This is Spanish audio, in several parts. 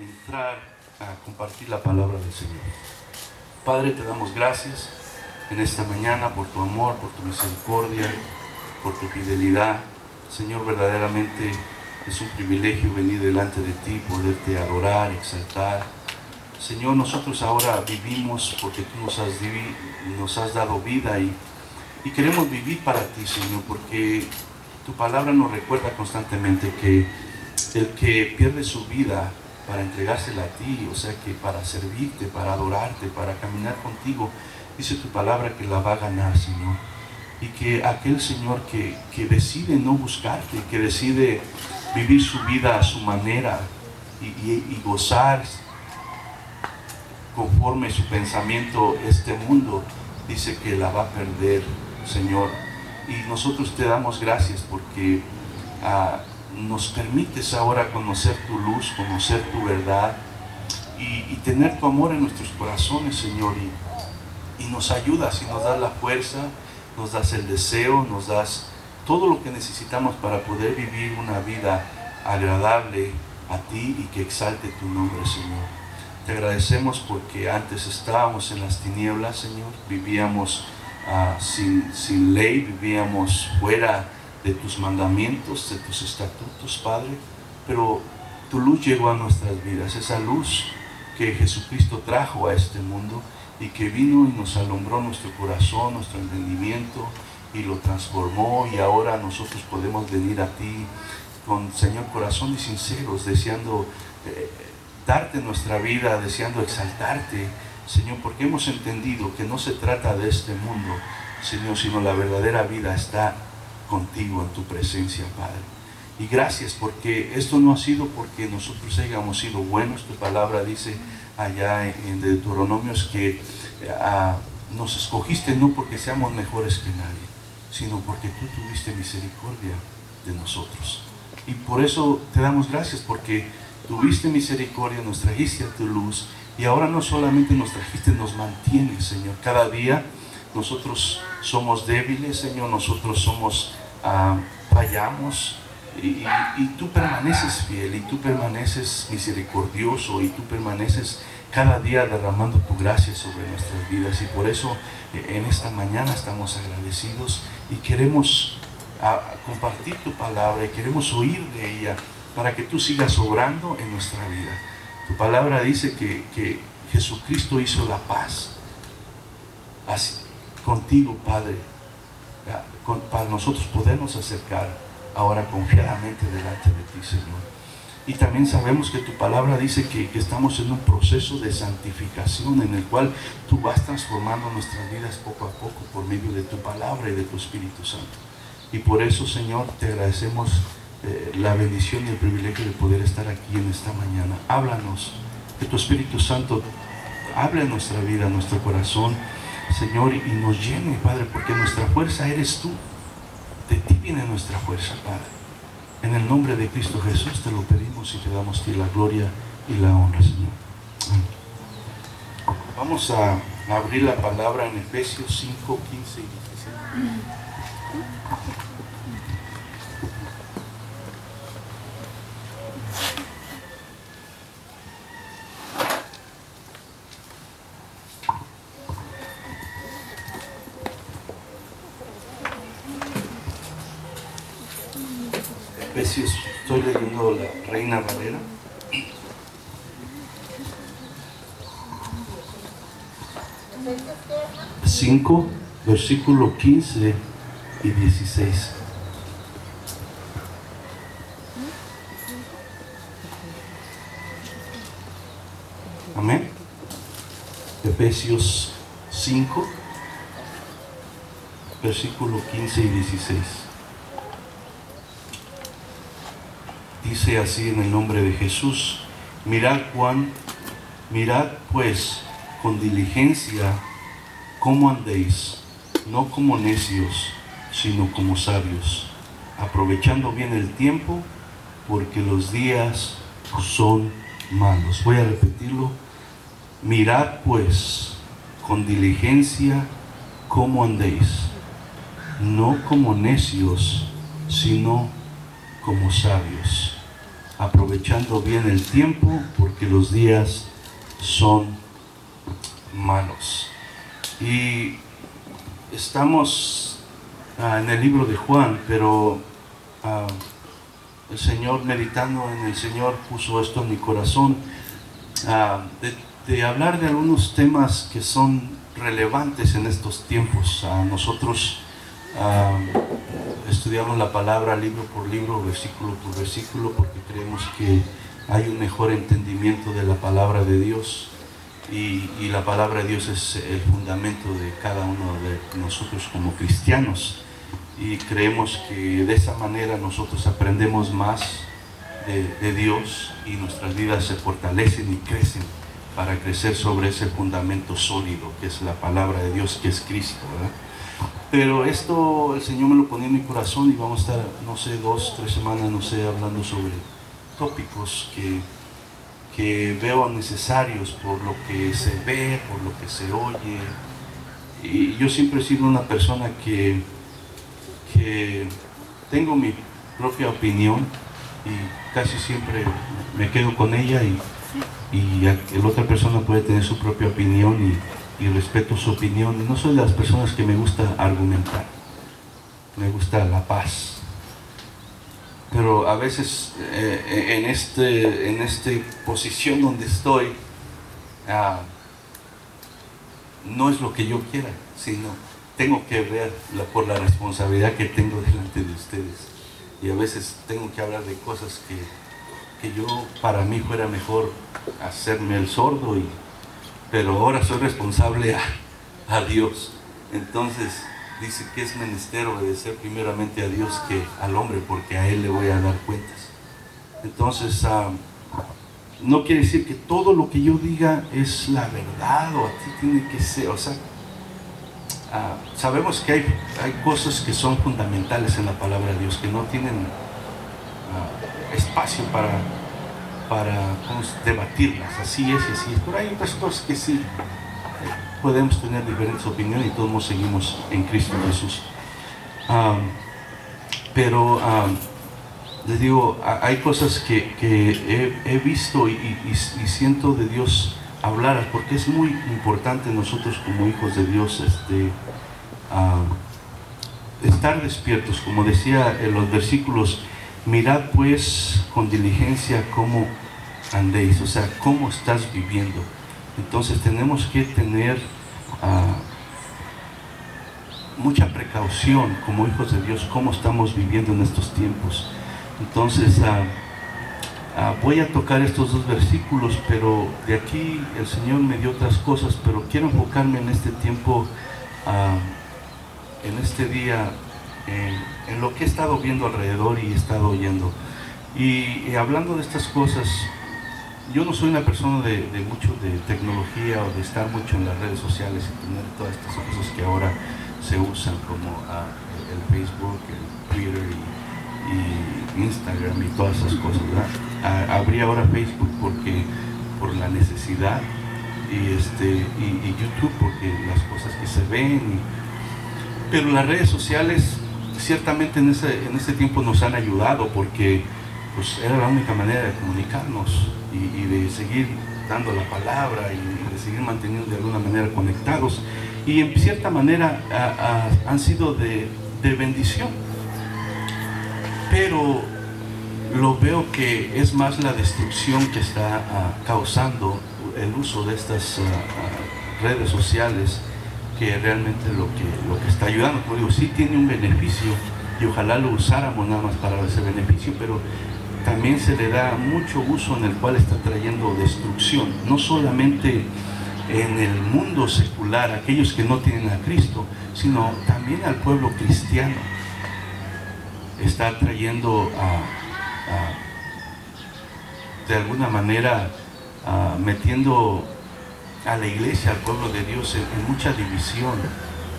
entrar a compartir la palabra del Señor. Padre, te damos gracias en esta mañana por tu amor, por tu misericordia, por tu fidelidad. Señor, verdaderamente es un privilegio venir delante de ti, poderte adorar, exaltar. Señor, nosotros ahora vivimos porque tú nos has dado vida y queremos vivir para ti, Señor, porque tu palabra nos recuerda constantemente que el que pierde su vida para entregársela a ti, o sea que para servirte, para adorarte, para caminar contigo, dice tu palabra que la va a ganar, Señor. Y que aquel Señor que decide no buscarte, que decide vivir su vida a su manera y gozar conforme su pensamiento este mundo, dice que la va a perder, Señor. Y nosotros te damos gracias porque nos permites ahora conocer tu luz, conocer tu verdad y tener tu amor en nuestros corazones, Señor. Y nos ayudas y nos das la fuerza, nos das el deseo, nos das todo lo que necesitamos para poder vivir una vida agradable a ti y que exalte tu nombre, Señor. Te agradecemos porque antes estábamos en las tinieblas, Señor, vivíamos sin ley, vivíamos fuera de tus mandamientos, de tus estatutos, Padre, pero tu luz llegó a nuestras vidas, esa luz que Jesucristo trajo a este mundo y que vino y nos alumbró nuestro corazón, nuestro entendimiento y lo transformó, y ahora nosotros podemos venir a ti con, Señor, corazones sinceros, deseando darte nuestra vida, deseando exaltarte, Señor, porque hemos entendido que no se trata de este mundo, Señor, sino la verdadera vida está contigo en tu presencia, Padre. Y gracias porque esto no ha sido porque nosotros hayamos sido buenos. Tu palabra dice allá en Deuteronomios que nos escogiste no porque seamos mejores que nadie, sino porque tú tuviste misericordia de nosotros. Y por eso te damos gracias porque tuviste misericordia, nos trajiste a tu luz y ahora no solamente nos trajiste, nos mantienes, Señor. Cada día nosotros somos débiles, Señor, nosotros fallamos y tú permaneces fiel y tú permaneces misericordioso y tú permaneces cada día derramando tu gracia sobre nuestras vidas, y por eso en esta mañana estamos agradecidos y queremos compartir tu palabra y queremos oír de ella para que tú sigas obrando en nuestra vida. Tu palabra dice que Jesucristo hizo la paz así, contigo, Padre, para nosotros podernos acercar ahora confiadamente delante de ti, Señor. Y también sabemos que tu palabra dice que estamos en un proceso de santificación en el cual tú vas transformando nuestras vidas poco a poco por medio de tu palabra y de tu Espíritu Santo. Y por eso, Señor, te agradecemos la bendición y el privilegio de poder estar aquí en esta mañana. Háblanos, que tu Espíritu Santo hable en nuestra vida, en nuestro corazón, Señor, y nos llene, Padre, porque nuestra fuerza eres tú. De ti viene nuestra fuerza, Padre. En el nombre de Cristo Jesús te lo pedimos y te damos a ti la gloria y la honra, Señor. Amén. Vamos a abrir la palabra en Efesios 5, 15 y 16. Efesios, estoy leyendo la Reina Valera. Cinco, versículo 15 y 16. Amén. Efesios 5, versículo 15 y 16. Dice así en el nombre de Jesús: mirad pues con diligencia cómo andéis, no como necios, sino como sabios, aprovechando bien el tiempo, porque los días son malos. Voy a repetirlo. Mirad pues con diligencia cómo andéis, no como necios, sino como sabios, aprovechando bien el tiempo porque los días son malos. Y estamos en el libro de Juan, pero el Señor, meditando en el Señor, puso esto en mi corazón, de hablar de algunos temas que son relevantes en estos tiempos. Nosotros estudiamos la palabra libro por libro, versículo por versículo, porque creemos que hay un mejor entendimiento de la palabra de Dios, y la palabra de Dios es el fundamento de cada uno de nosotros como cristianos, y creemos que de esa manera nosotros aprendemos más de Dios, y nuestras vidas se fortalecen y crecen para crecer sobre ese fundamento sólido que es la palabra de Dios, que es Cristo, ¿verdad? Pero esto el Señor me lo ponía en mi corazón, y vamos a estar, no sé, 2, 3 semanas, no sé, hablando sobre tópicos que veo necesarios por lo que se ve, por lo que se oye. Y yo siempre he sido una persona que tengo mi propia opinión, y casi siempre me quedo con ella, y la otra persona puede tener su propia opinión, y respeto su opinión. No soy de las personas que me gusta argumentar, me gusta la paz. Pero a veces en esta posición donde estoy, no es lo que yo quiera, sino tengo que ver por la responsabilidad que tengo delante de ustedes. Y a veces tengo que hablar de cosas que yo, para mí fuera mejor hacerme el sordo, pero ahora soy responsable a Dios. Entonces dice que es menester obedecer primeramente a Dios que al hombre, porque a Él le voy a dar cuentas. Entonces no quiere decir que todo lo que yo diga es la verdad, o así tiene que ser. O sea, sabemos que hay cosas que son fundamentales en la palabra de Dios, que no tienen espacio para debatirlas, así es y así es. Pero hay otras cosas que sí podemos tener diferentes opiniones, y todos seguimos en Cristo Jesús. Pero les digo, hay cosas que he visto y siento de Dios hablar, porque es muy importante nosotros como hijos de Dios estar despiertos, como decía en los versículos: mirad pues con diligencia cómo andéis, o sea, cómo estás viviendo. Entonces tenemos que tener mucha precaución como hijos de Dios, cómo estamos viviendo en estos tiempos. Entonces voy a tocar estos 2 versículos, pero de aquí el Señor me dio otras cosas, pero quiero enfocarme en este tiempo, en este día, en lo que he estado viendo alrededor y he estado oyendo. Y hablando de estas cosas, yo no soy una persona de mucho de tecnología, o de estar mucho en las redes sociales y tener todas estas cosas que ahora se usan, como el Facebook, el Twitter y Instagram y todas esas cosas, ¿verdad? Abrí ahora Facebook por la necesidad, y YouTube porque las cosas que se ven, pero las redes sociales ciertamente en ese tiempo nos han ayudado, porque pues era la única manera de comunicarnos y de seguir dando la palabra, y de seguir manteniendo de alguna manera conectados, y en cierta manera han sido de bendición. Pero lo veo que es más la destrucción que está causando el uso de estas redes sociales, que realmente lo que está ayudando. Como digo, sí tiene un beneficio, y ojalá lo usáramos nada más para ese beneficio, pero también se le da mucho uso en el cual está trayendo destrucción, no solamente en el mundo secular, aquellos que no tienen a Cristo, sino también al pueblo cristiano. Está trayendo de alguna manera metiendo a la iglesia, al pueblo de Dios, en mucha división.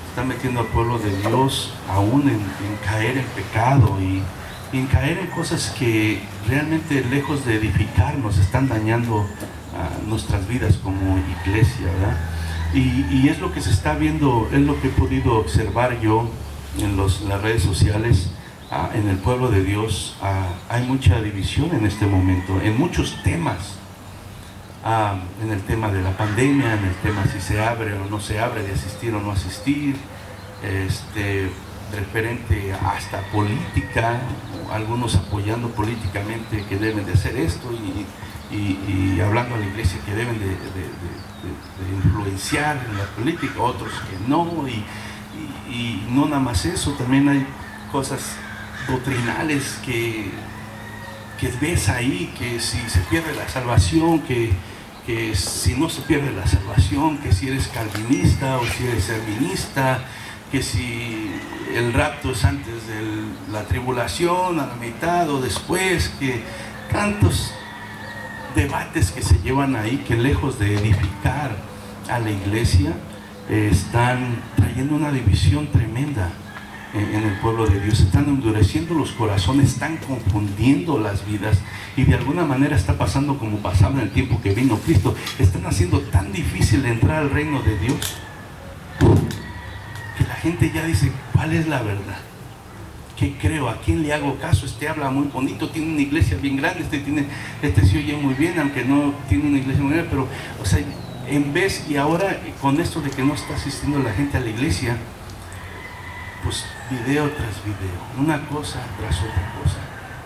Está metiendo al pueblo de Dios aún en caer en pecado, y en caer en cosas que realmente, lejos de edificarnos, están dañando nuestras vidas como iglesia, ¿verdad? Y es lo que se está viendo, es lo que he podido observar yo en las redes sociales. en el pueblo de Dios hay mucha división en este momento, en muchos temas. En el tema de la pandemia, en el tema si se abre o no se abre, de asistir o no asistir, referente hasta política, algunos apoyando políticamente que deben de hacer esto y hablando a la iglesia que deben de influenciar en la política, otros que no, y no nada más eso, también hay cosas doctrinales que ves ahí, que si se pierde la salvación, que si no se pierde la salvación, que si eres calvinista o si eres arminista, que si el rapto es antes de la tribulación, a la mitad o después, que tantos debates que se llevan ahí que lejos de edificar a la iglesia, están trayendo una división tremenda en el pueblo de Dios. Están endureciendo los corazones, están confundiendo las vidas, y de alguna manera está pasando como pasaba en el tiempo que vino Cristo. Están haciendo tan difícil entrar al reino de Dios que la gente ya dice: ¿cuál es la verdad? ¿Qué creo? ¿A quién le hago caso? Habla muy bonito, tiene una iglesia bien grande, se oye muy bien, aunque no tiene una iglesia muy grande, pero, o sea, en vez, y ahora con esto de que no está asistiendo la gente a la iglesia, pues video tras video, una cosa tras otra cosa,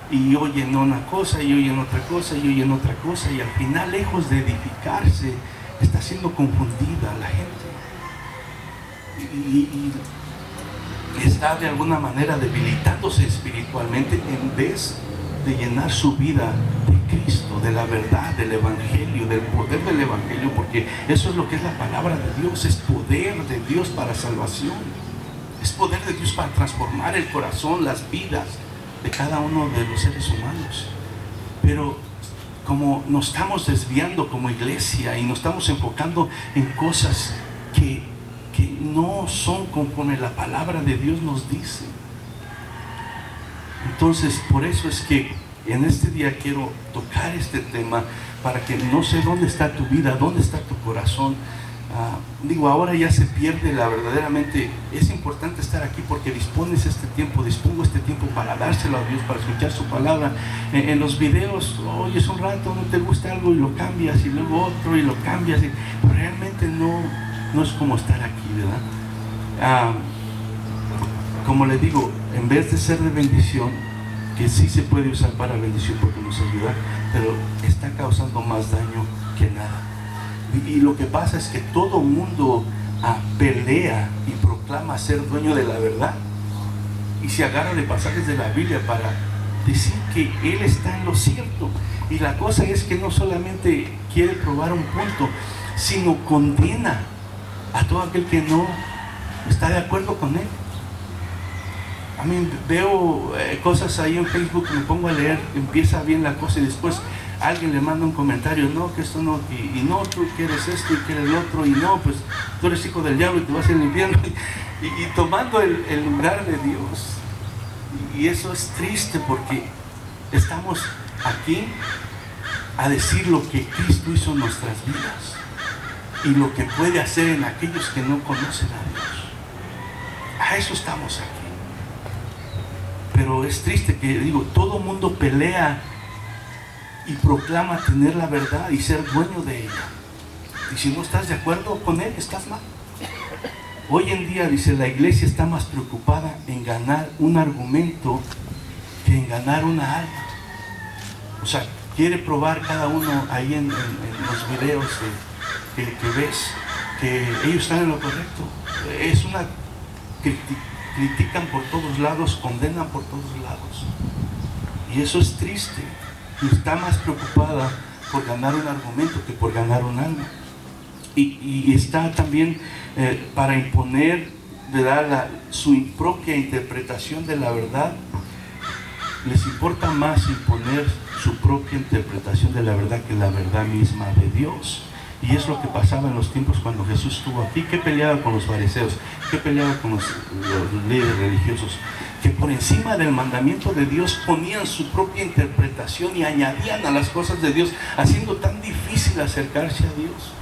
y oyen una cosa, y oyen otra cosa, y oyen otra cosa, y al final, lejos de edificarse, está siendo confundida la gente, y está de alguna manera debilitándose espiritualmente, en vez de llenar su vida de Cristo, de la verdad, del evangelio, del poder del evangelio, porque eso es lo que es la palabra de Dios. Es poder de Dios para salvación, es poder de Dios para transformar el corazón, las vidas de cada uno de los seres humanos. Pero como nos estamos desviando como iglesia y nos estamos enfocando en cosas que no son conforme la palabra de Dios nos dice, entonces por eso es que en este día quiero tocar este tema, para que no sé dónde está tu vida, dónde está tu corazón. Ahora ya se pierde verdaderamente. Es importante estar aquí porque dispongo este tiempo para dárselo a Dios, para escuchar su palabra. En los videos, oyes un rato, no te gusta algo y lo cambias, y luego otro y lo cambias, pero realmente no es como estar aquí, ¿verdad? Como le digo, en vez de ser de bendición, que sí se puede usar para bendición porque nos ayuda, pero está causando más daño que nada. Y lo que pasa es que todo mundo pelea y proclama ser dueño de la verdad, y se agarra de pasajes de la Biblia para decir que él está en lo cierto. Y la cosa es que no solamente quiere probar un punto, sino condena a todo aquel que no está de acuerdo con él. A mí veo cosas ahí en Facebook, me pongo a leer, empieza bien la cosa, y después alguien le manda un comentario: no, que esto no, y no, tú quieres esto y quieres el otro, y no, pues tú eres hijo del diablo y te vas al infierno, y tomando el lugar de Dios. Y eso es triste, porque estamos aquí a decir lo que Cristo hizo en nuestras vidas y lo que puede hacer en aquellos que no conocen a Dios. A eso estamos aquí. Pero es triste que, todo mundo pelea y proclama tener la verdad y ser dueño de ella. Y si no estás de acuerdo con él, estás mal. Hoy en día, la iglesia está más preocupada en ganar un argumento que en ganar una alma. O sea, quiere probar cada uno ahí en los videos que ves que ellos están en lo correcto. Es una critican por todos lados, condenan por todos lados, y eso es triste. Y está más preocupada por ganar un argumento que por ganar un alma, y está también para imponer, ¿verdad?, su propia interpretación de la verdad. Les importa más imponer su propia interpretación de la verdad que la verdad misma de Dios. Y es lo que pasaba en los tiempos cuando Jesús estuvo aquí. Que peleaba con los fariseos, que peleaba con los líderes religiosos, que por encima del mandamiento de Dios ponían su propia interpretación y añadían a las cosas de Dios, haciendo tan difícil acercarse a Dios.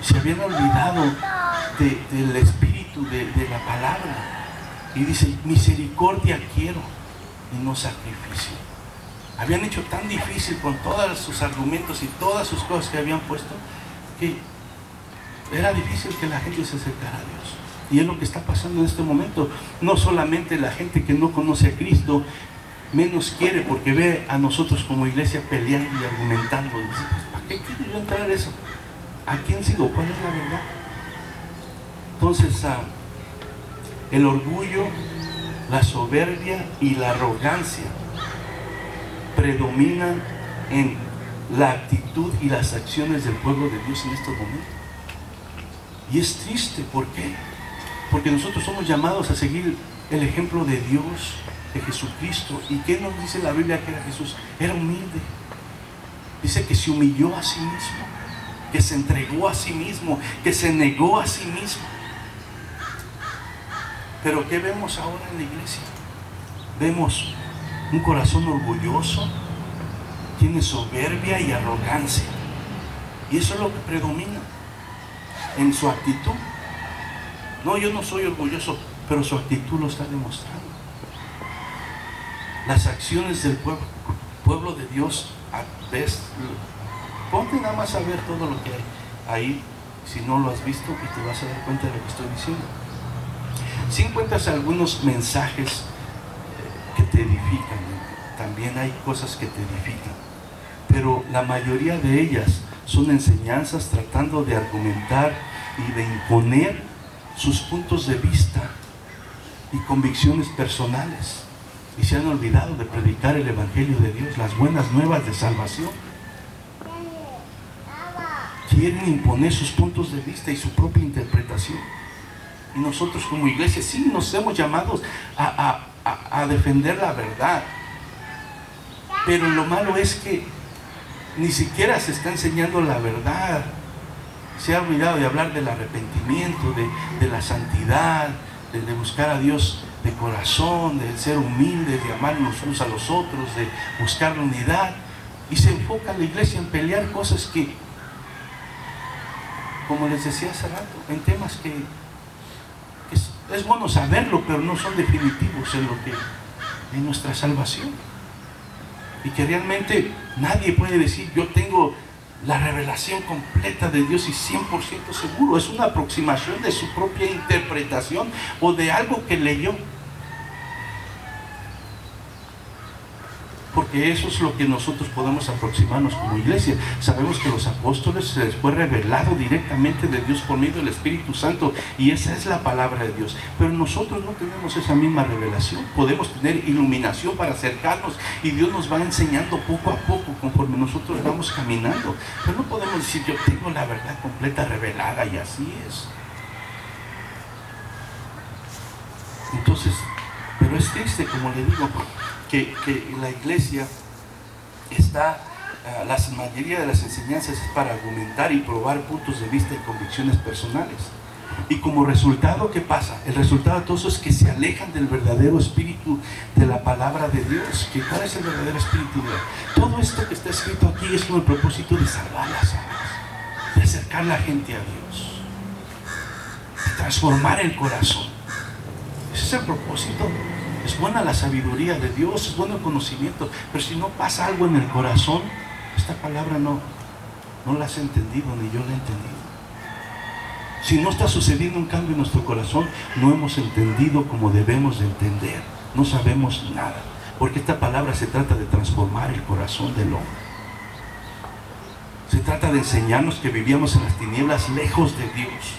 Se habían olvidado del espíritu de la palabra. Y dice, misericordia quiero y no sacrificio. Habían hecho tan difícil con todos sus argumentos y todas sus cosas que habían puesto, que era difícil que la gente se acercara a Dios. Y es lo que está pasando en este momento. No solamente la gente que no conoce a Cristo menos quiere, porque ve a nosotros como iglesia peleando y argumentando. Y dice, ¿para qué quiero yo entrar en eso? ¿A quién sigo? ¿Cuál es la verdad? Entonces, el orgullo, la soberbia y la arrogancia predominan en la actitud y las acciones del pueblo de Dios en estos momentos. Y es triste, ¿por qué? Porque nosotros somos llamados a seguir el ejemplo de Dios, de Jesucristo. ¿Y qué nos dice la Biblia que era Jesús? Era humilde. Dice que se humilló a sí mismo, que se entregó a sí mismo, que se negó a sí mismo. Pero ¿qué vemos ahora en la iglesia? Vemos un corazón orgulloso, tiene soberbia y arrogancia. Y eso es lo que predomina en su actitud. No, yo no soy orgulloso, pero su actitud lo está demostrando. Las acciones del pueblo de Dios, ponte nada más a ver todo lo que hay ahí, si no lo has visto, y te vas a dar cuenta de lo que estoy diciendo. Si encuentras algunos mensajes que te edifican, también hay cosas que te edifican, pero la mayoría de ellas son enseñanzas tratando de argumentar y de imponer sus puntos de vista y convicciones personales, y se han olvidado de predicar el Evangelio de Dios, las buenas nuevas de salvación. Quieren imponer sus puntos de vista y su propia interpretación. Y nosotros como iglesia sí nos hemos llamados a defender la verdad, pero lo malo es que ni siquiera se está enseñando la verdad. Se ha olvidado de hablar del arrepentimiento, de la santidad, de buscar a Dios de corazón, de ser humildes, de amar los unos a los otros, de buscar la unidad. Y se enfoca la iglesia en pelear cosas que, como les decía hace rato, en temas que es bueno saberlo, pero no son definitivos en nuestra salvación. Y que realmente nadie puede decir, yo tengo la revelación completa de Dios y 100% seguro. Es una aproximación de su propia interpretación o de algo que leyó. Porque eso es lo que nosotros podemos aproximarnos como iglesia. Sabemos que los apóstoles se les fue revelado directamente de Dios por medio del Espíritu Santo, y esa es la palabra de Dios. Pero nosotros no tenemos esa misma revelación. Podemos tener iluminación para acercarnos, y Dios nos va enseñando poco a poco conforme nosotros vamos caminando. Pero no podemos decir, yo tengo la verdad completa revelada y así es. Entonces, pero es triste, como le digo, que la iglesia está, la mayoría de las enseñanzas es para argumentar y probar puntos de vista y convicciones personales. Y como resultado, ¿qué pasa? El resultado de todo eso es que se alejan del verdadero espíritu de la palabra de Dios. ¿Cuál es el verdadero espíritu de Dios? Todo esto que está escrito aquí es con el propósito de salvar las almas, de acercar a la gente a Dios, de transformar el corazón. Ese es el propósito. Es buena la sabiduría de Dios, es bueno el conocimiento, pero si no pasa algo en el corazón, esta palabra no la has entendido, ni yo la he entendido. Si no está sucediendo un cambio en nuestro corazón, no hemos entendido como debemos de entender, no sabemos nada, porque esta palabra se trata de transformar el corazón del hombre. Se trata de enseñarnos que vivíamos en las tinieblas lejos de Dios,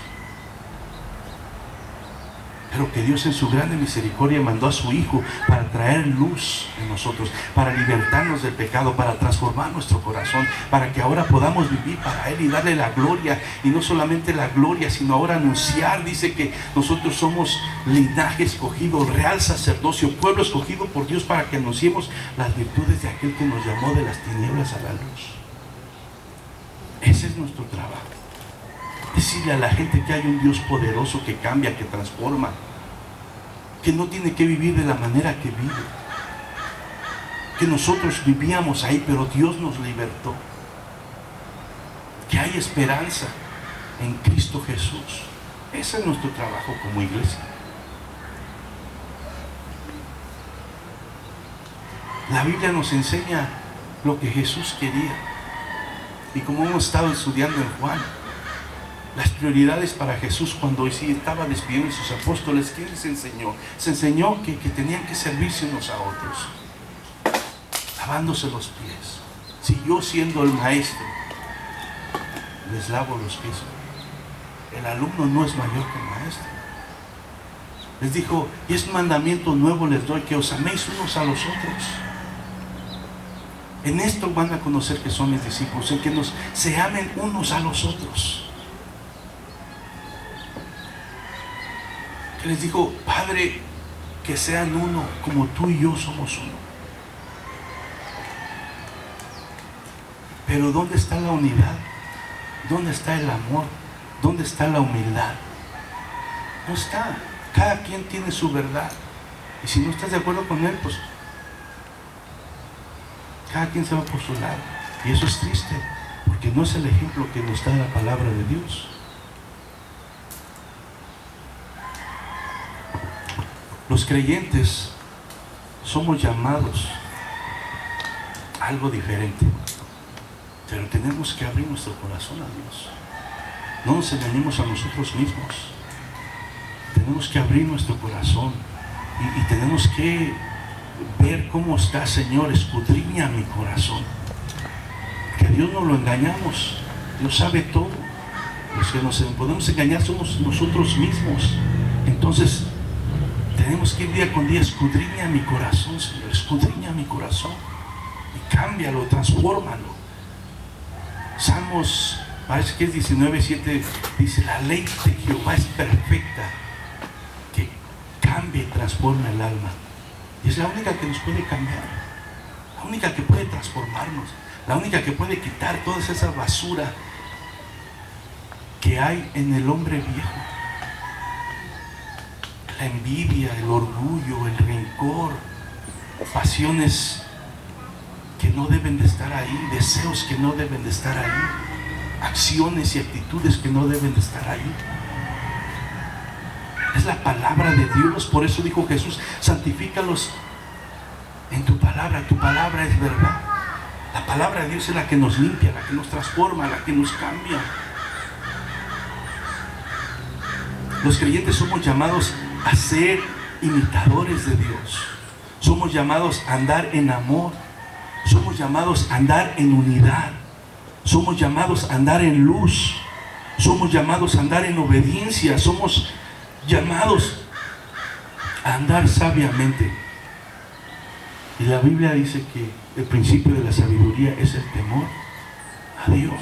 pero que Dios en su grande misericordia mandó a su Hijo para traer luz en nosotros, para libertarnos del pecado, para transformar nuestro corazón, para que ahora podamos vivir para Él y darle la gloria, y no solamente la gloria, sino ahora anunciar. Dice que nosotros somos linaje escogido, real sacerdocio, pueblo escogido por Dios, para que anunciemos las virtudes de aquel que nos llamó de las tinieblas a la luz. Ese es nuestro trabajo. Decirle a la gente que hay un Dios poderoso que cambia, que transforma, que no tiene que vivir de la manera que vive, que nosotros vivíamos ahí, pero Dios nos libertó, que hay esperanza en Cristo Jesús. Ese es nuestro trabajo como iglesia. La Biblia nos enseña lo que Jesús quería. Y como hemos estado estudiando en Juan, las prioridades para Jesús cuando estaba despidiendo a sus apóstoles, ¿qué les enseñó? Se enseñó que tenían que servirse unos a otros, lavándose los pies. Si yo, siendo el maestro, les lavo los pies, el alumno no es mayor que el maestro. Les dijo, y es mandamiento nuevo les doy, que os améis unos a los otros. En esto van a conocer que son mis discípulos, en que se amen unos a los otros. Que les dijo, Padre, que sean uno como tú y yo somos uno. Pero ¿dónde está la unidad? ¿Dónde está el amor? ¿Dónde está la humildad? No está. Cada quien tiene su verdad. Y si no estás de acuerdo con él, pues cada quien se va por su lado. Y eso es triste, porque no es el ejemplo que nos da la palabra de Dios. Los creyentes somos llamados a algo diferente, pero tenemos que abrir nuestro corazón a Dios. No nos engañemos a nosotros mismos. Tenemos que abrir nuestro corazón y tenemos que ver cómo está, Señor, escudriña mi corazón. Que a Dios no lo engañamos. Dios sabe todo. Los que nos podemos engañar somos nosotros mismos. Entonces tenemos que ir día con día, escudriña mi corazón, Señor, escudriña mi corazón y cámbialo, transfórmalo. Salmos, parece que es 19:7, dice, la ley de Jehová es perfecta, que cambia y transforma el alma. Y es la única que nos puede cambiar, la única que puede transformarnos, la única que puede quitar toda esa basura que hay en el hombre viejo. La envidia, el orgullo, el rencor, pasiones que no deben de estar ahí, deseos que no deben de estar ahí, acciones y actitudes que no deben de estar ahí. Es la palabra de Dios. Por eso dijo Jesús, santifícalos en tu palabra es verdad. La palabra de Dios es la que nos limpia, la que nos transforma, la que nos cambia. Los creyentes somos llamados a ser imitadores de Dios. Somos llamados a andar en amor. Somos llamados a andar en unidad. Somos llamados a andar en luz. Somos llamados a andar en obediencia. Somos llamados a andar sabiamente. Y la Biblia dice que el principio de la sabiduría es el temor a Dios.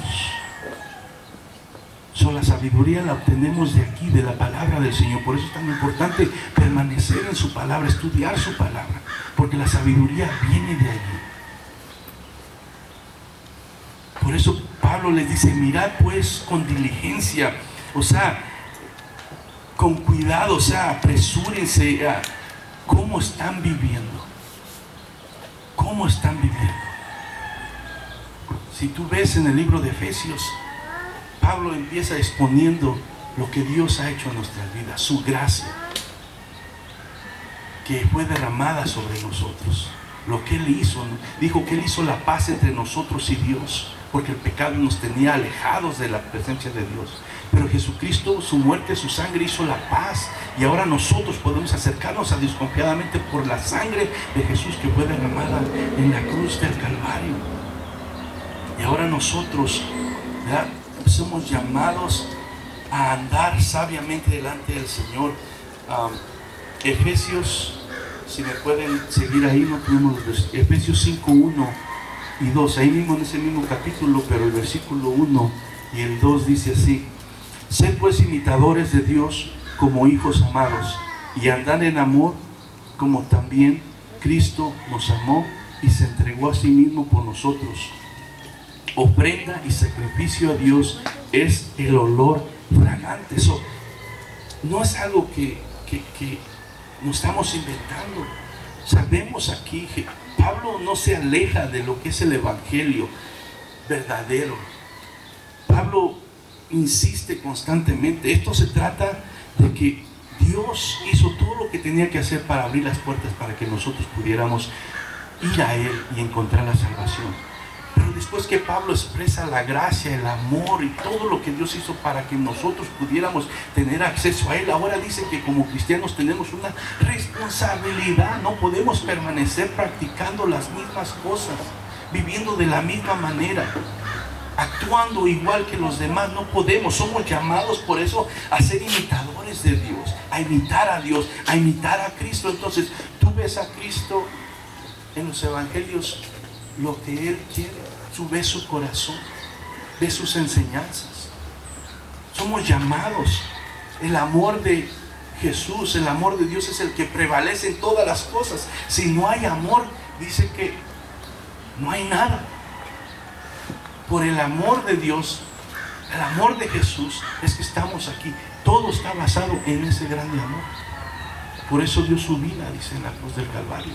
La sabiduría la obtenemos de aquí, de la palabra del Señor. Por eso es tan importante permanecer en su palabra, estudiar su palabra, porque la sabiduría viene de allí. Por eso Pablo les dice, mirad pues con diligencia, o sea, con cuidado, o sea, apresúrense a cómo están viviendo. ¿Cómo están viviendo? Si tú ves en el libro de Efesios, Pablo empieza exponiendo lo que Dios ha hecho en nuestras vidas, su gracia que fue derramada sobre nosotros, lo que Él hizo. Dijo que Él hizo la paz entre nosotros y Dios, porque el pecado nos tenía alejados de la presencia de Dios. Pero Jesucristo, su muerte, su sangre hizo la paz, y ahora nosotros podemos acercarnos a Dios confiadamente por la sangre de Jesús que fue derramada en la cruz del Calvario. Y ahora nosotros, ¿verdad?, somos llamados a andar sabiamente delante del Señor. Efesios, si me pueden seguir ahí, no tenemos los Efesios 5, 1 y 2, ahí mismo en ese mismo capítulo, pero el versículo 1 y el 2 dice así: sed pues imitadores de Dios como hijos amados, y andad en amor como también Cristo nos amó y se entregó a sí mismo por nosotros. Ofrenda y sacrificio a Dios es el olor fragante. Eso no es algo que nos estamos inventando. Sabemos aquí que Pablo no se aleja de lo que es el evangelio verdadero. Pablo insiste constantemente. Esto se trata de que Dios hizo todo lo que tenía que hacer para abrir las puertas para que nosotros pudiéramos ir a Él y encontrar la salvación. Pero después que Pablo expresa la gracia, el amor y todo lo que Dios hizo para que nosotros pudiéramos tener acceso a Él, ahora dice que como cristianos tenemos una responsabilidad. No podemos permanecer practicando las mismas cosas, viviendo de la misma manera, actuando igual que los demás. No podemos. Somos llamados por eso a ser imitadores de Dios, a imitar a Dios, a imitar a Cristo. Entonces tú ves a Cristo en los evangelios, lo que Él quiere. Tú ves su corazón, ves sus enseñanzas. Somos llamados. El amor de Jesús, el amor de Dios es el que prevalece en todas las cosas. Si no hay amor, dice que no hay nada. Por el amor de Dios, el amor de Jesús, es que estamos aquí. Todo está basado en ese grande amor. Por eso dio su vida, dice, en la cruz del Calvario,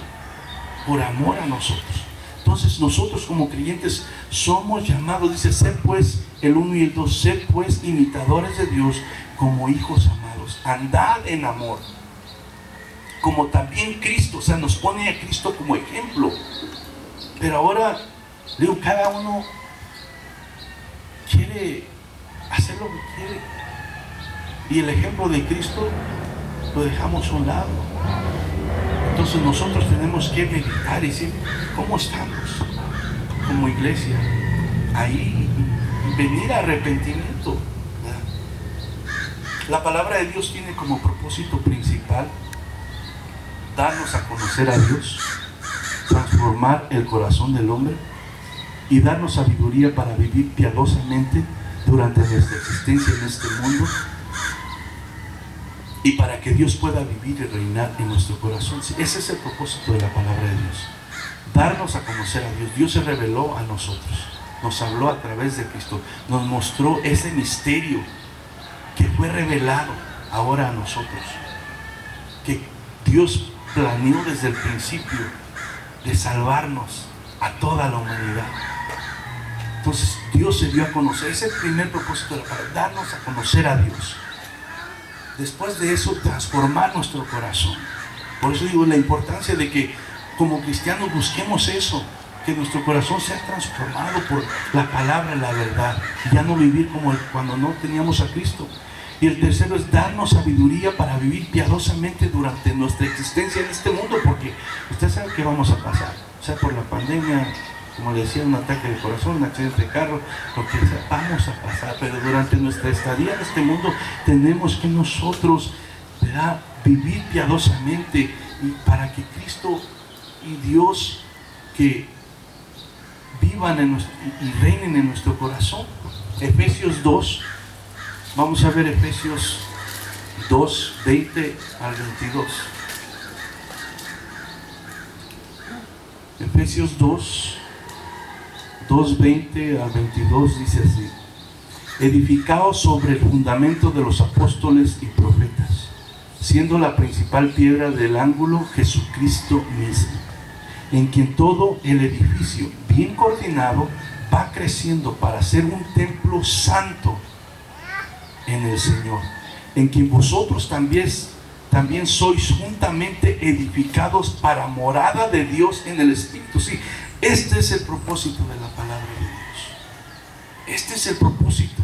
por amor a nosotros. Entonces nosotros como creyentes somos llamados, dice, sed pues, el 1 y el 2, sed pues imitadores de Dios como hijos amados. Andad en amor, como también Cristo. O sea, nos pone a Cristo como ejemplo. Pero ahora, digo, cada uno quiere hacer lo que quiere. Y el ejemplo de Cristo lo dejamos a un lado. Entonces nosotros tenemos que meditar y decir, ¿cómo estamos como iglesia? Ahí, venir a arrepentimiento. La palabra de Dios tiene como propósito principal darnos a conocer a Dios, transformar el corazón del hombre y darnos sabiduría para vivir piadosamente durante nuestra existencia en este mundo, y para que Dios pueda vivir y reinar en nuestro corazón. Ese es el propósito de la palabra de Dios, darnos a conocer a Dios. Dios se reveló a nosotros, nos habló a través de Cristo, nos mostró ese misterio que fue revelado ahora a nosotros, que Dios planeó desde el principio de salvarnos a toda la humanidad. Entonces Dios se dio a conocer. Ese es el primer propósito de la palabra, darnos a conocer a Dios. Después de eso, transformar nuestro corazón. Por eso digo la importancia de que como cristianos busquemos eso, que nuestro corazón sea transformado por la palabra y la verdad, y ya no vivir como cuando no teníamos a Cristo. Y el tercero es darnos sabiduría para vivir piadosamente durante nuestra existencia en este mundo, porque usted sabe que vamos a pasar, o sea, por la pandemia, como le decía, un ataque de corazón, un accidente de carro, lo que sea, vamos a pasar. Pero durante nuestra estadía en este mundo tenemos que nosotros, ¿verdad?, vivir piadosamente, y para que Cristo y Dios que vivan y reinen en nuestro corazón. Efesios 2, vamos a ver Efesios 2, 20 al 22. Efesios 2, 20 al 22 dice así: edificaos sobre el fundamento de los apóstoles y profetas, siendo la principal piedra del ángulo Jesucristo mismo, en quien todo el edificio, bien coordinado, va creciendo para ser un templo santo en el Señor, en quien vosotros también sois juntamente edificados para morada de Dios en el Espíritu. Sí, este es el propósito de la palabra de Dios. Este es el propósito.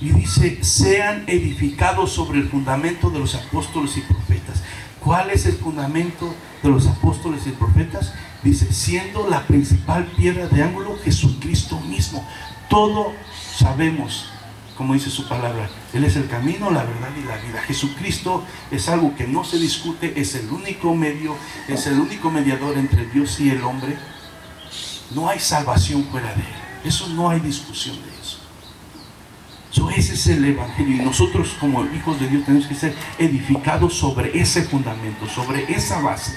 Y dice, sean edificados sobre el fundamento de los apóstoles y profetas. ¿Cuál es el fundamento de los apóstoles y profetas? Dice, siendo la principal piedra de ángulo Jesucristo mismo. Todo sabemos, como dice su palabra, Él es el camino, la verdad y la vida. Jesucristo es algo que no se discute, es el único medio, es el único mediador entre Dios y el hombre. No hay salvación fuera de Él. Eso no hay discusión de eso. Ese es el Evangelio, y nosotros como hijos de Dios tenemos que ser edificados sobre ese fundamento, sobre esa base.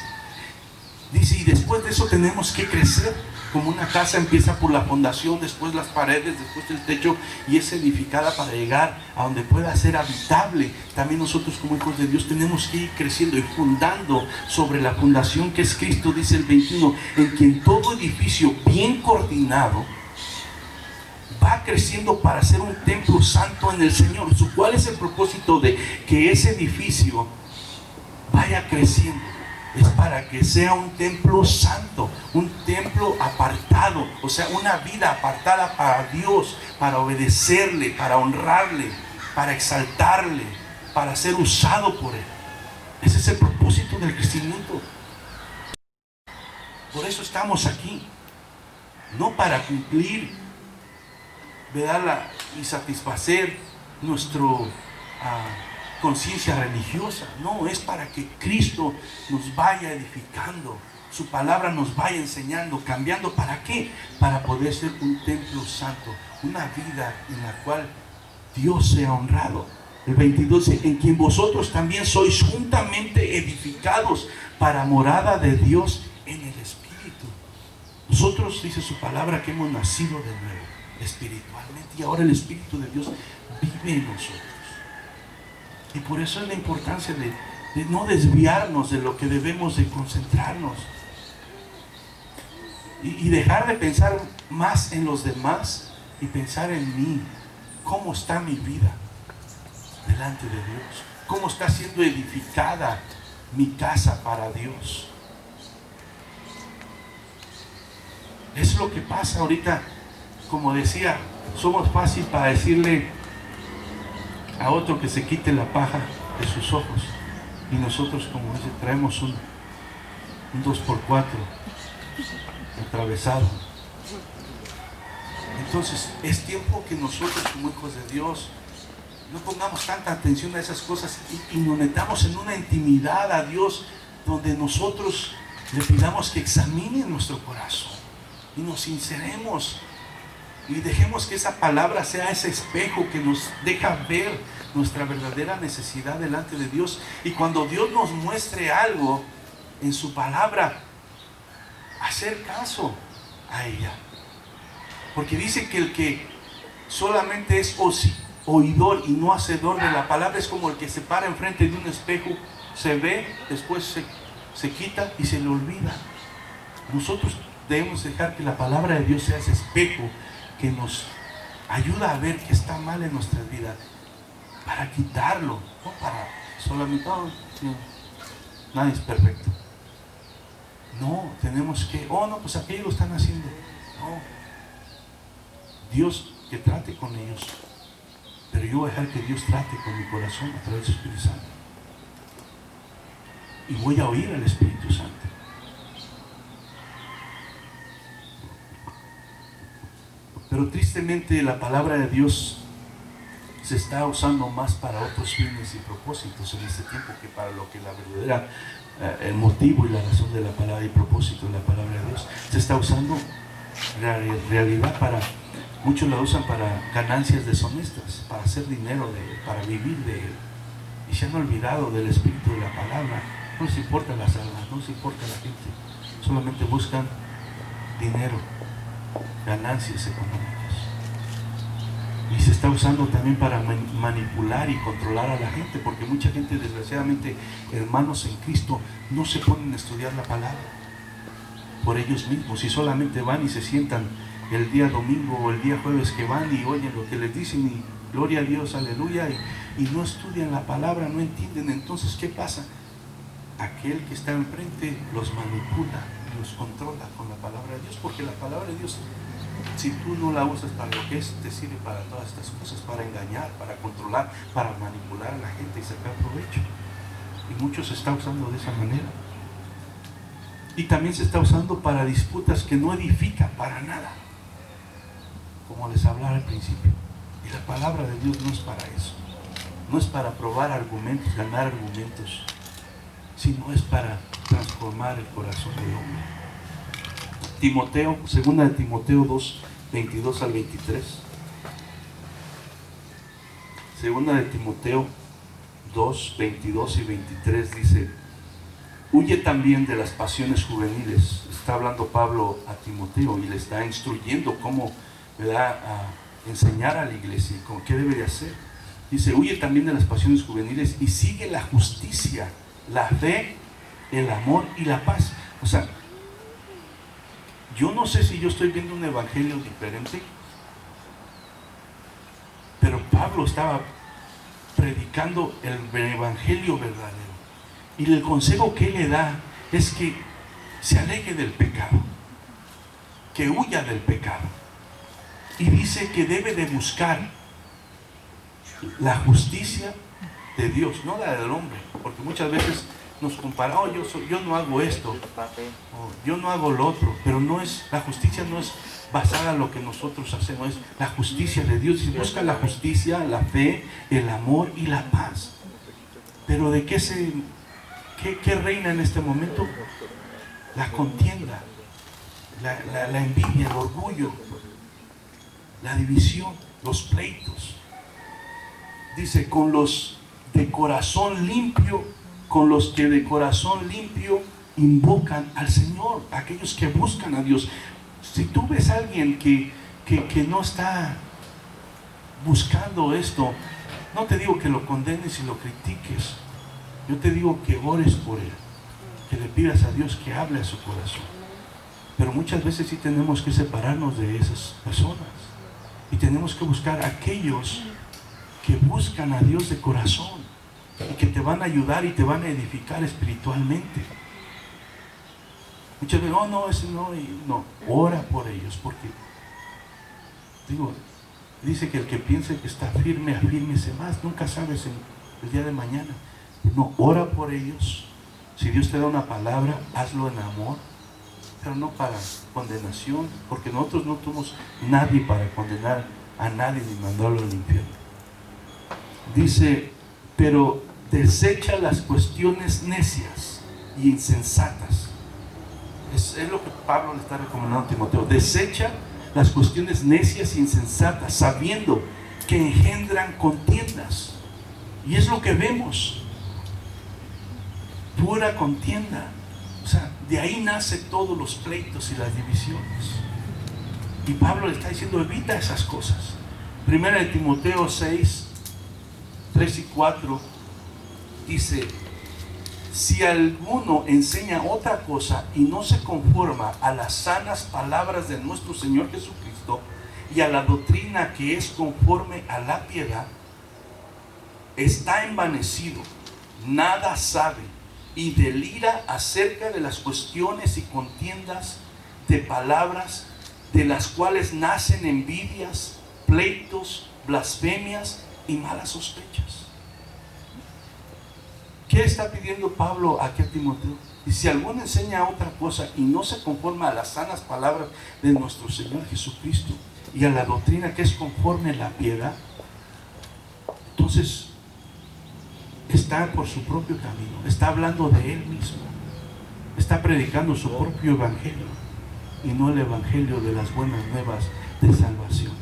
Dice, y después de eso tenemos que crecer. Como una casa empieza por la fundación, después las paredes, después el techo, y es edificada para llegar a donde pueda ser habitable. También nosotros como hijos de Dios tenemos que ir creciendo y fundando sobre la fundación que es Cristo. Dice el 21, en quien todo edificio bien coordinado va creciendo para ser un templo santo en el Señor. ¿Cuál es el propósito de que ese edificio vaya creciendo? es para que sea un templo santo, un templo apartado, o sea, una vida apartada para Dios, para obedecerle, para honrarle, para exaltarle, para ser usado por Él. Ese es el propósito del crecimiento. Por eso estamos aquí, no para cumplir, ¿verdad? Y satisfacer nuestra conciencia religiosa. No, es para que Cristo nos vaya edificando, su palabra nos vaya enseñando, cambiando. ¿Para qué? Para poder ser un templo santo, una vida en la cual Dios sea honrado. El 22 dice: en quien vosotros también sois juntamente edificados para morada de Dios en el Espíritu. Nosotros, dice su palabra, que hemos nacido de nuevo espiritualmente, y ahora el Espíritu de Dios vive en nosotros. Y por eso es la importancia de no desviarnos de lo que debemos de concentrarnos y dejar de pensar más en los demás y pensar en mí. ¿Cómo está mi vida delante de Dios? ¿Cómo está siendo edificada mi casa para Dios? Es lo que pasa ahorita. Como decía, somos fácil para decirle a otro que se quite la paja de sus ojos, y nosotros, como dice, traemos un 2x4 atravesado. Entonces es tiempo que nosotros, como hijos de Dios, no pongamos tanta atención a esas cosas y nos metamos en una intimidad a Dios, donde nosotros le pidamos que examine nuestro corazón y nos sinceremos y dejemos que esa palabra sea ese espejo que nos deja ver nuestra verdadera necesidad delante de Dios. Y cuando Dios nos muestre algo en su palabra, hacer caso a ella. Porque dice que el que solamente es oidor y no hacedor de la palabra es como el que se para enfrente de un espejo, se ve, después se quita y se le olvida. Nosotros debemos dejar que la palabra de Dios sea ese espejo que nos ayuda a ver qué está mal en nuestras vidas, para quitarlo, no para solamente, nadie es perfecto. No, tenemos que, no, pues aquellos lo están haciendo. No, Dios que trate con ellos, pero yo voy a dejar que Dios trate con mi corazón a través del Espíritu Santo, y voy a oír al Espíritu Santo. Pero tristemente la palabra de Dios se está usando más para otros fines y propósitos en este tiempo que para lo que la verdadera, el motivo y la razón de la palabra y propósito de la palabra de Dios. Se está usando en realidad para, muchos la usan para ganancias deshonestas, para hacer dinero, para vivir de él. Y se han olvidado del espíritu de la palabra. No les importa las almas, no les importa la gente, solamente buscan dinero, ganancias económicas. Y se está usando también para manipular y controlar a la gente, porque mucha gente, desgraciadamente, hermanos en Cristo, no se ponen a estudiar la palabra por ellos mismos, y solamente van y se sientan el día domingo o el día jueves que van y oyen lo que les dicen y gloria a Dios, aleluya, y no estudian la palabra, no entienden. Entonces, ¿qué pasa? Aquel que está enfrente los manipula, los controla con la palabra de Dios, porque la palabra de Dios, si tú no la usas para lo que es, te sirve para todas estas cosas, para engañar, para controlar, para manipular a la gente y sacar provecho. Y muchos se está usando de esa manera. Y también se está usando para disputas que no edifican para nada, como les hablaba al principio. Y la palabra de Dios no es para eso. No es para probar argumentos, ganar argumentos, sino es para transformar el corazón del hombre. Timoteo, segunda de Timoteo 2, 22 al 23. Segunda de Timoteo 2, 22 y 23 dice: huye también de las pasiones juveniles. Está hablando Pablo a Timoteo y le está instruyendo cómo, ¿verdad?, a enseñar a la iglesia con qué debe de hacer. Dice: huye también de las pasiones juveniles y sigue la justicia, la fe, el amor y la paz. O sea, yo no sé si yo estoy viendo un evangelio diferente, pero Pablo estaba predicando el evangelio verdadero. Y el consejo que él le da es que se aleje del pecado, que huya del pecado. Y dice que debe de buscar la justicia de Dios, no la del hombre, porque muchas veces nos comparamos, yo no hago esto, o yo no hago lo otro, pero la justicia no es basada en lo que nosotros hacemos, es la justicia de Dios. Y busca la justicia, la fe, el amor y la paz. Pero ¿de qué reina en este momento? La contienda, la envidia, el orgullo, la división, los pleitos. Dice, con los que de corazón limpio invocan al Señor, aquellos que buscan a Dios. Si tú ves a alguien que no está buscando esto, no te digo que lo condenes y lo critiques, yo te digo que ores por él, que le pidas a Dios que hable a su corazón. Pero muchas veces sí tenemos que separarnos de esas personas y tenemos que buscar a aquellos que buscan a Dios de corazón y que te van a ayudar y te van a edificar espiritualmente. Muchas veces, ese no, ora por ellos, porque dice que el que piense que está firme, afírmese más, nunca sabes el día de mañana. No, ora por ellos. Si Dios te da una palabra, hazlo en amor, pero no para condenación, porque nosotros no somos nadie para condenar a nadie ni mandarlo al infierno. Dice, pero desecha las cuestiones necias y insensatas. Es lo que Pablo le está recomendando a Timoteo. Desecha las cuestiones necias e insensatas, sabiendo que engendran contiendas. Y es lo que vemos. Pura contienda. O sea, de ahí nacen todos los pleitos y las divisiones. Y Pablo le está diciendo, evita esas cosas. Primera de Timoteo 6, 3 y 4 dice, si alguno enseña otra cosa y no se conforma a las sanas palabras de nuestro Señor Jesucristo y a la doctrina que es conforme a la piedad, está envanecido, nada sabe y delira acerca de las cuestiones y contiendas de palabras, de las cuales nacen envidias, pleitos, blasfemias y malas sospechas. ¿Qué está pidiendo Pablo aquí a Timoteo? Y si alguno enseña otra cosa y no se conforma a las sanas palabras de nuestro Señor Jesucristo y a la doctrina que es conforme a la piedad, entonces está por su propio camino, está hablando de él mismo, está predicando su propio evangelio y no el evangelio de las buenas nuevas de salvación.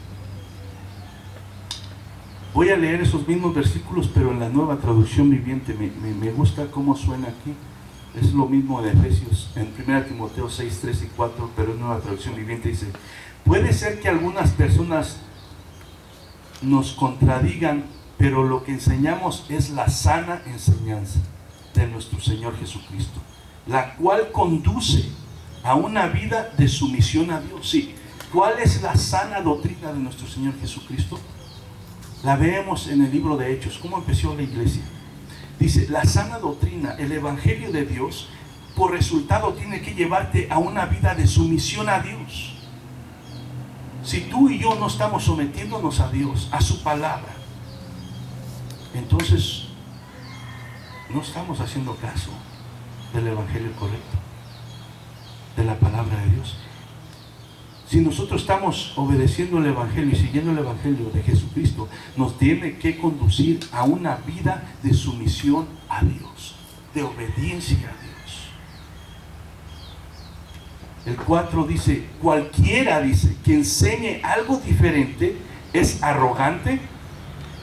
Voy a leer esos mismos versículos, pero en la Nueva Traducción Viviente. Me gusta cómo suena aquí. Es lo mismo de Efesios, en 1 Timoteo 6, 3 y 4, pero en Nueva Traducción Viviente dice, puede ser que algunas personas nos contradigan, pero lo que enseñamos es la sana enseñanza de nuestro Señor Jesucristo, la cual conduce a una vida de sumisión a Dios. Sí, ¿cuál es la sana doctrina de nuestro Señor Jesucristo? La vemos en el libro de Hechos, cómo empezó la iglesia. Dice, la sana doctrina, el evangelio de Dios, por resultado tiene que llevarte a una vida de sumisión a Dios. Si tú y yo no estamos sometiéndonos a Dios, a su palabra, entonces no estamos haciendo caso del evangelio correcto, de la palabra de Dios. Si nosotros estamos obedeciendo el evangelio y siguiendo el evangelio de Jesucristo, nos tiene que conducir a una vida de sumisión a Dios, de obediencia a Dios. El 4 dice, cualquiera que enseñe algo diferente es arrogante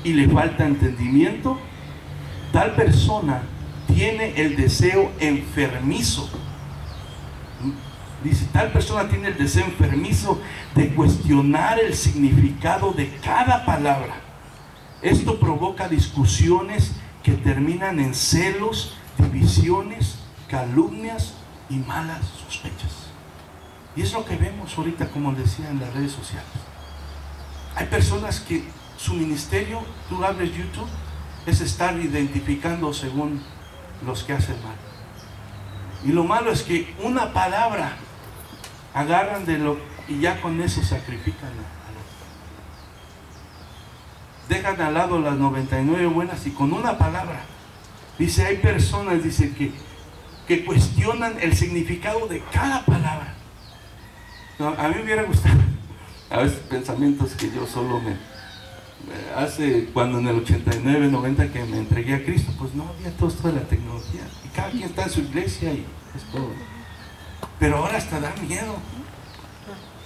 y le falta entendimiento. Tal persona tiene el deseo enfermizo. Dice, tal persona tiene el deseo enfermizo de cuestionar el significado de cada palabra. Esto provoca discusiones que terminan en celos, divisiones, calumnias y malas sospechas. Y es lo que vemos ahorita, como decía, en las redes sociales. Hay personas que su ministerio, tú abres YouTube, es estar identificando según los que hacen mal. Y lo malo es que una palabra agarran de lo y ya con eso sacrifican al otro. Dejan al lado las 99 buenas y con una palabra. Dice, hay personas, dice, que cuestionan el significado de cada palabra. No, a mí me hubiera gustado a veces pensamientos que yo solo hace cuando en el 89, 90 que me entregué a Cristo, pues no había todo esto de la tecnología y cada quien está en su iglesia y es todo. Pero ahora hasta da miedo,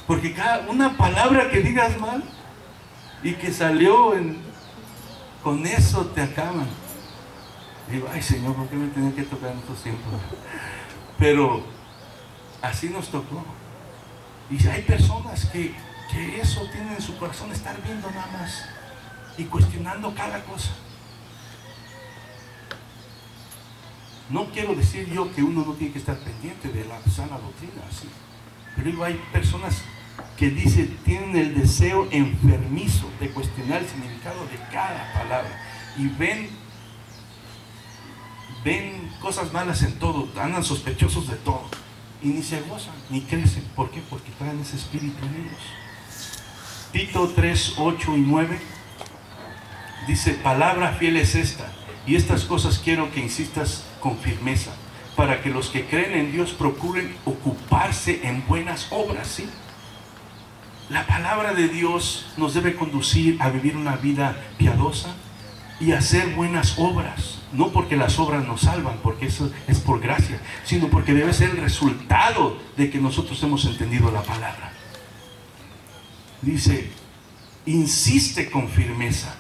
porque una palabra que digas mal y que salió con eso te acaban. Digo, ay Señor, ¿por qué me tenía que tocar en estos tiempos? Pero así nos tocó. Y hay personas que eso tienen en su corazón, estar viendo nada más y cuestionando cada cosa. No quiero decir yo que uno no tiene que estar pendiente de la sana doctrina, ¿sí? Pero digo, hay personas que dicen, tienen el deseo enfermizo de cuestionar el significado de cada palabra y ven cosas malas en todo, andan sospechosos de todo y ni se gozan, ni crecen. ¿Por qué? Porque traen ese espíritu en ellos. Tito 3, 8 y 9 dice, palabra fiel es esta, y estas cosas quiero que insistas con firmeza, para que los que creen en Dios procuren ocuparse en buenas obras, ¿sí? La palabra de Dios nos debe conducir a vivir una vida piadosa y a hacer buenas obras, no porque las obras nos salvan, porque eso es por gracia, sino porque debe ser el resultado de que nosotros hemos entendido la palabra. Dice, insiste con firmeza,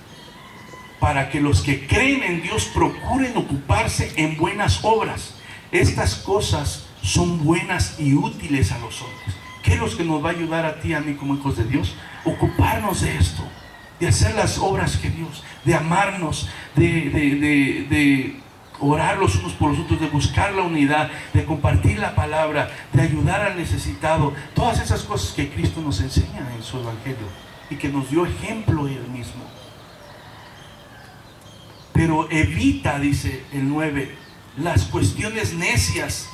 para que los que creen en Dios procuren ocuparse en buenas obras. Estas cosas son buenas y útiles a los hombres. ¿Qué es lo que nos va a ayudar a ti y a mí como hijos de Dios? Ocuparnos de esto, de hacer las obras que Dios, de amarnos, de orar los unos por los otros, de buscar la unidad, de compartir la palabra, de ayudar al necesitado. Todas esas cosas que Cristo nos enseña en su Evangelio y que nos dio ejemplo Él mismo. Pero evita, dice el 9, las cuestiones necias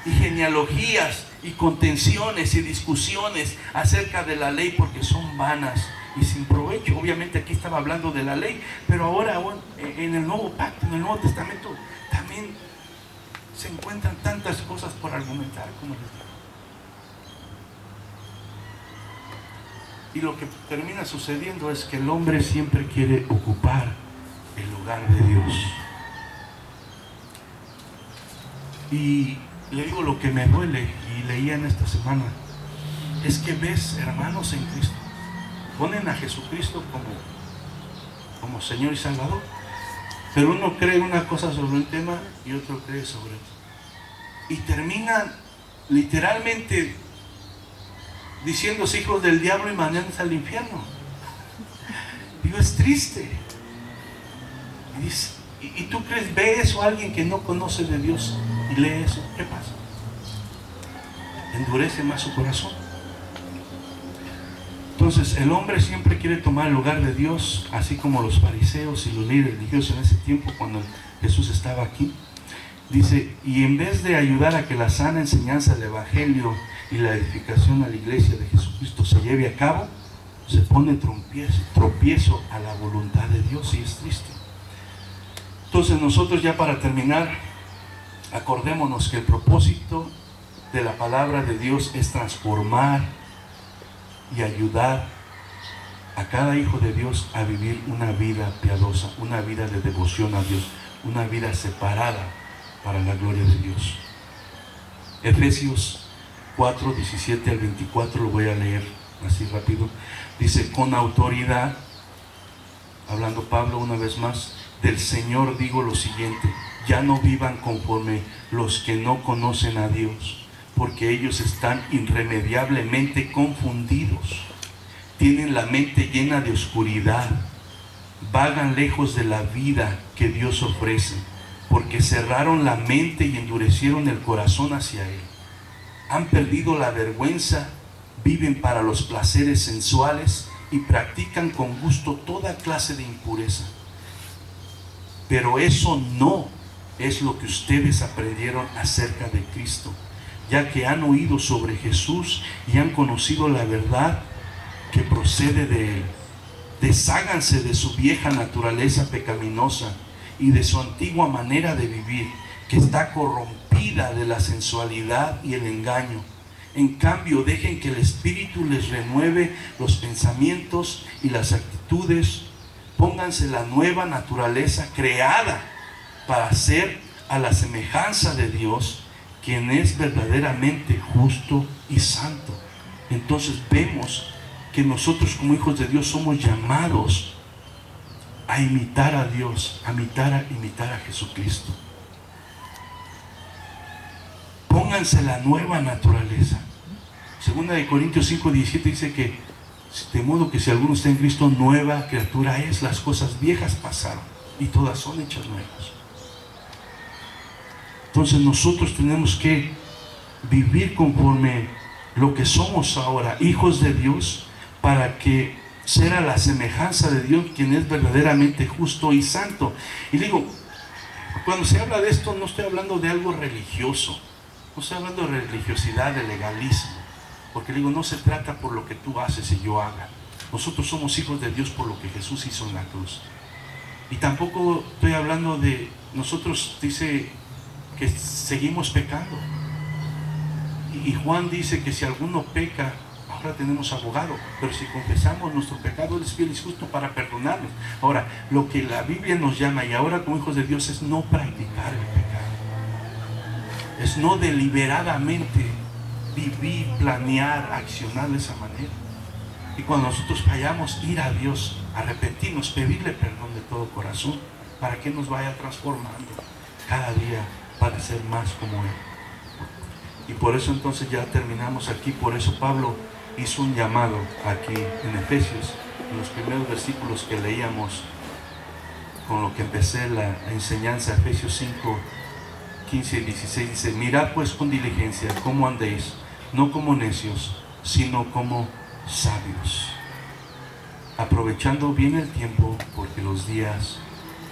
y genealogías y contenciones y discusiones acerca de la ley, porque son vanas y sin provecho. Obviamente aquí estaba hablando de la ley, pero ahora en el Nuevo Pacto, en el Nuevo Testamento, también se encuentran tantas cosas por argumentar, como les digo. Y lo que termina sucediendo es que el hombre siempre quiere ocupar el lugar de Dios. Y le digo, lo que me duele, y leía en esta semana, es que ves hermanos en Cristo, ponen a Jesucristo como Señor y Salvador, pero uno cree una cosa sobre un tema y otro cree sobre otro, y terminan literalmente diciéndose hijos del diablo y mandándose al infierno. Digo, es triste. Y dice, ¿y tú crees, ve eso a alguien que no conoce de Dios y lee eso? ¿Qué pasa? Endurece más su corazón. Entonces el hombre siempre quiere tomar el lugar de Dios, así como los fariseos y los líderes religiosos en ese tiempo cuando Jesús estaba aquí. Dice, y en vez de ayudar a que la sana enseñanza del Evangelio y la edificación a la iglesia de Jesucristo se lleve a cabo, se pone tropiezo a la voluntad de Dios, y es triste. Entonces nosotros, ya para terminar, acordémonos que el propósito de la palabra de Dios es transformar y ayudar a cada hijo de Dios a vivir una vida piadosa, una vida de devoción a Dios, una vida separada para la gloria de Dios. Efesios 4, 17 al 24, lo voy a leer así rápido. Dice, con autoridad, hablando Pablo una vez más, del Señor digo lo siguiente: ya no vivan conforme los que no conocen a Dios, porque ellos están irremediablemente confundidos, tienen la mente llena de oscuridad, vagan lejos de la vida que Dios ofrece, porque cerraron la mente y endurecieron el corazón hacia Él. Han perdido la vergüenza, viven para los placeres sensuales y practican con gusto toda clase de impureza. Pero eso no es lo que ustedes aprendieron acerca de Cristo, ya que han oído sobre Jesús y han conocido la verdad que procede de Él. Desháganse de su vieja naturaleza pecaminosa y de su antigua manera de vivir, que está corrompida de la sensualidad y el engaño. En cambio, dejen que el Espíritu les renueve los pensamientos y las actitudes. Pónganse la nueva naturaleza creada para ser a la semejanza de Dios, quien es verdaderamente justo y santo. Entonces vemos que nosotros como hijos de Dios somos llamados a imitar a Dios, a imitar a Jesucristo. Pónganse la nueva naturaleza. Segunda de Corintios 5:17 dice que de modo que si alguno está en Cristo, nueva criatura es. Las cosas viejas pasaron y todas son hechas nuevas. Entonces nosotros tenemos que vivir conforme lo que somos ahora, hijos de Dios, para que sea la semejanza de Dios, quien es verdaderamente justo y santo. Y digo, cuando se habla de esto, no estoy hablando de algo religioso, no estoy hablando de religiosidad, de legalismo, porque digo, no se trata por lo que tú haces y yo haga. Nosotros somos hijos de Dios por lo que Jesús hizo en la cruz. Y tampoco estoy hablando de nosotros, dice que seguimos pecando. Y Juan dice que si alguno peca, ahora tenemos abogado, pero si confesamos nuestro pecado, Él es fiel y justo para perdonarnos. Ahora, lo que la Biblia nos llama, y ahora como hijos de Dios, es no practicar el pecado. Es no deliberadamente vivir, planear, accionar de esa manera. Y cuando nosotros fallamos, ir a Dios, arrepentirnos, pedirle perdón de todo corazón, para que nos vaya transformando cada día para ser más como Él. Y por eso entonces ya terminamos aquí. Por eso Pablo hizo un llamado aquí en Efesios, en los primeros versículos que leíamos, con lo que empecé la enseñanza. Efesios 5, 15 y 16 dice: mirad pues con diligencia cómo andéis, no como necios, sino como sabios, aprovechando bien el tiempo, porque los días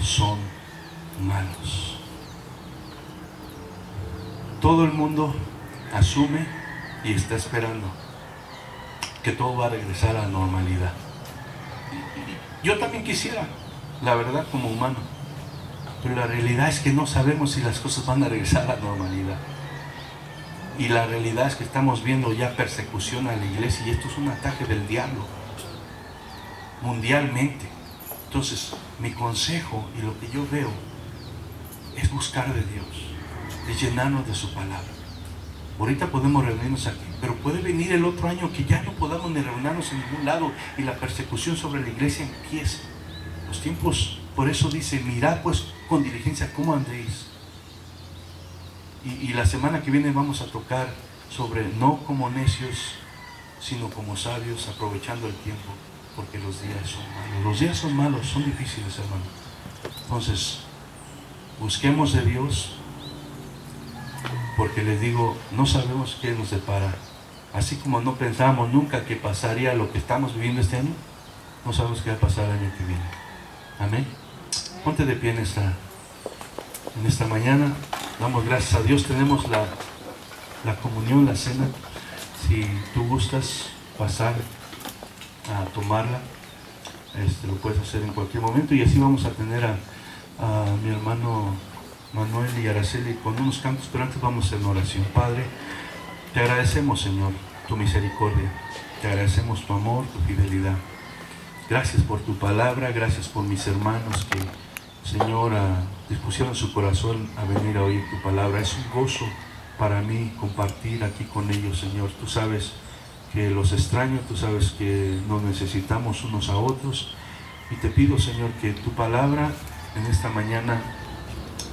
son malos. Todo el mundo asume y está esperando que todo va a regresar a la normalidad. Yo también quisiera, la verdad, como humano, pero la realidad es que no sabemos si las cosas van a regresar a la normalidad. Y la realidad es que estamos viendo ya persecución a la iglesia, y esto es un ataque del diablo mundialmente. Entonces mi consejo y lo que yo veo es buscar de Dios, es llenarnos de su palabra. Ahorita podemos reunirnos aquí, pero puede venir el otro año que ya no podamos ni reunirnos en ningún lado y la persecución sobre la iglesia empiece. Los tiempos, por eso dice: mirad pues con diligencia cómo andéis. Y la semana que viene vamos a tocar sobre no como necios, sino como sabios, aprovechando el tiempo, porque los días son malos. Los días son malos, son difíciles, hermano. Entonces, busquemos de Dios, porque les digo, no sabemos qué nos depara. Así como no pensamos nunca que pasaría lo que estamos viviendo este año, no sabemos qué va a pasar el año que viene. Amén. Ponte de pie en esta mañana. Damos gracias a Dios. Tenemos la comunión, la cena. Si tú gustas pasar a tomarla, lo puedes hacer en cualquier momento. Y así vamos a tener a mi hermano Manuel y Araceli con unos cantos, pero antes vamos a hacer una oración. Padre, te agradecemos, Señor, tu misericordia. Te agradecemos tu amor, tu fidelidad. Gracias por tu palabra, gracias por mis hermanos que, Señor, dispusieron su corazón a venir a oír tu palabra. Es un gozo para mí compartir aquí con ellos, Señor. Tú sabes que los extraño, tú sabes que nos necesitamos unos a otros. Y te pido, Señor, que tu palabra en esta mañana,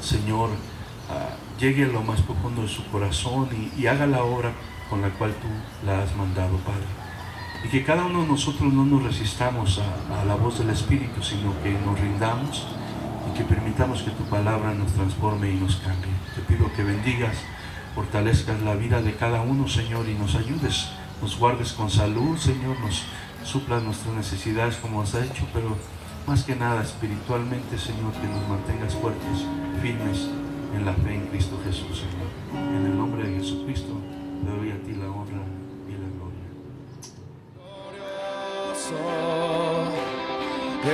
Señor, llegue a lo más profundo de su corazón y haga la obra con la cual tú la has mandado, Padre. Y que cada uno de nosotros no nos resistamos a la voz del Espíritu, sino que nos rindamos y que permitamos que tu palabra nos transforme y nos cambie. Te pido que bendigas, fortalezcas la vida de cada uno, Señor, y nos ayudes, nos guardes con salud, Señor, nos suplas nuestras necesidades como has hecho, pero más que nada espiritualmente, Señor, que nos mantengas fuertes, firmes en la fe en Cristo Jesús, Señor. En el nombre de Jesucristo, te doy a ti la honra y la gloria.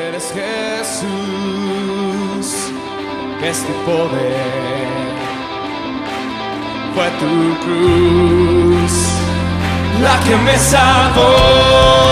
Eres Jesús, que es tu poder, fue tu cruz la que me salvó.